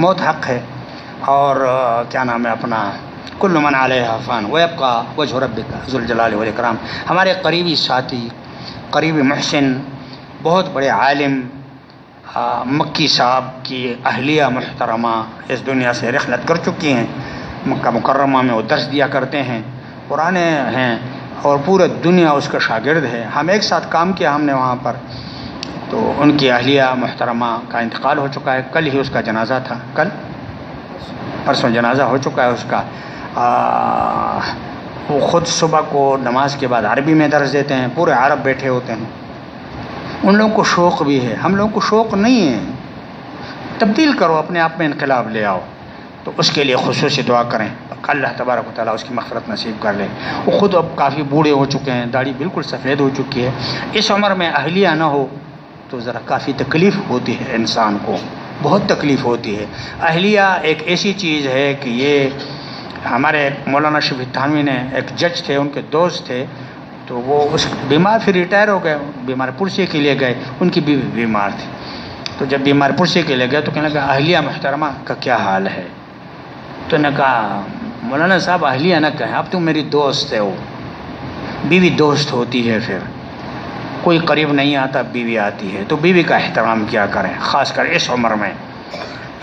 موت حق ہے، اور کیا نام ہے اپنا کل من علیہا فان ویبقی وجہ ربک ذو الجلال والاکرام. ہمارے قریبی ساتھی، قریبی محسن، بہت بڑے عالم مکی صاحب کی اہلیہ محترمہ اس دنیا سے رحلت کر چکی ہیں. مکہ مکرمہ میں وہ درس دیا کرتے ہیں، پرانے ہیں اور پورے دنیا اس کا شاگرد ہے. ہم ایک ساتھ کام کیا ہم نے وہاں پر. تو ان کی اہلیہ محترمہ کا انتقال ہو چکا ہے. کل ہی اس کا جنازہ تھا، کل پرسوں جنازہ ہو چکا ہے اس کا. وہ خود صبح کو نماز کے بعد عربی میں درس دیتے ہیں، پورے عرب بیٹھے ہوتے ہیں. ان لوگوں کو شوق بھی ہے، ہم لوگوں کو شوق نہیں ہے. تبدیل کرو، اپنے آپ میں انقلاب لے آؤ. تو اس کے لیے خصوصی دعا کریں، اللہ تبارک و تعالیٰ اس کی مغفرت نصیب کر لے. وہ خود اب کافی بوڑھے ہو چکے ہیں، داڑھی بالکل سفید ہو چکی ہے. اس عمر میں اہلیہ نہ ہو تو ذرا کافی تکلیف ہوتی ہے، انسان کو بہت تکلیف ہوتی ہے. اہلیہ ایک ایسی چیز ہے کہ یہ ہمارے مولانا شفیع تھانوی نے، ایک جج تھے، ان کے دوست تھے، تو وہ اس بیمار پھر ریٹائر ہو گئے، بیمار پرسی کے لیے گئے. ان کی بیوی بیمار تھی، تو جب بیمار پرسی کے لیے گئے تو کہنے لگا اہلیہ محترمہ کا کیا حال ہے؟ تو نے کہا مولانا صاحب اہلیہ نہ کہیں، اب تم میری دوست ہے. وہ بیوی دوست ہوتی ہے، پھر کوئی قریب نہیں آتا، بیوی آتی ہے. تو بیوی کا احترام کیا کریں، خاص کر اس عمر میں.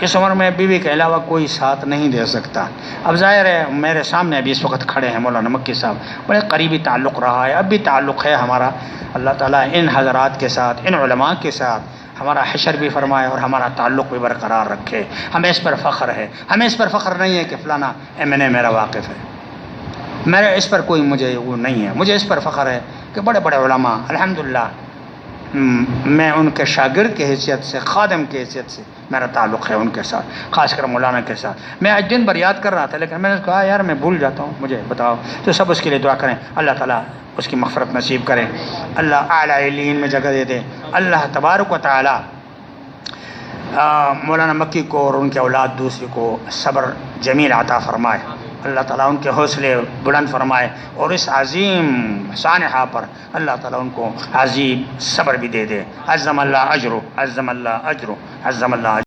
اس عمر میں بیوی کے علاوہ کوئی ساتھ نہیں دے سکتا. اب ظاہر ہے میرے سامنے ابھی اس وقت کھڑے ہیں مولانا مکی صاحب، بڑے قریبی تعلق رہا ہے، اب بھی تعلق ہے ہمارا. اللہ تعالیٰ ان حضرات کے ساتھ، ان علماء کے ساتھ ہمارا حشر بھی فرمائے اور ہمارا تعلق بھی برقرار رکھے. ہمیں اس پر فخر ہے، ہمیں اس پر فخر نہیں ہے کہ فلانا MNA میرا واقف ہے، میرے اس پر کوئی مجھے وہ نہیں ہے. مجھے اس پر فخر ہے کہ بڑے بڑے علماء الحمدللہ میں ان کے شاگرد کی حیثیت سے، خادم کی حیثیت سے میرا تعلق ہے ان کے ساتھ، خاص کر مولانا کے ساتھ. میں آج دن بھر یاد کر رہا تھا، لیکن میں نے کہا یار میں بھول جاتا ہوں، مجھے بتاؤ. تو سب اس کے لیے دعا کریں، اللہ تعالیٰ اس کی مغفرت نصیب کرے، اللہ اعلیٰ علیین میں جگہ دے دے. اللہ تبارک و تعالیٰ مولانا مکی کو اور ان کے اولاد دوسری کو صبر جمیل عطا فرمائے. اللہ تعالیٰ ان کے حوصلے بلند فرمائے، اور اس عظیم سانحہ پر اللہ تعالیٰ ان کو عظیم صبر بھی دے دے. عظم اللہ اجرو، عظم اللہ اجرو، عظم اللہ اجرو.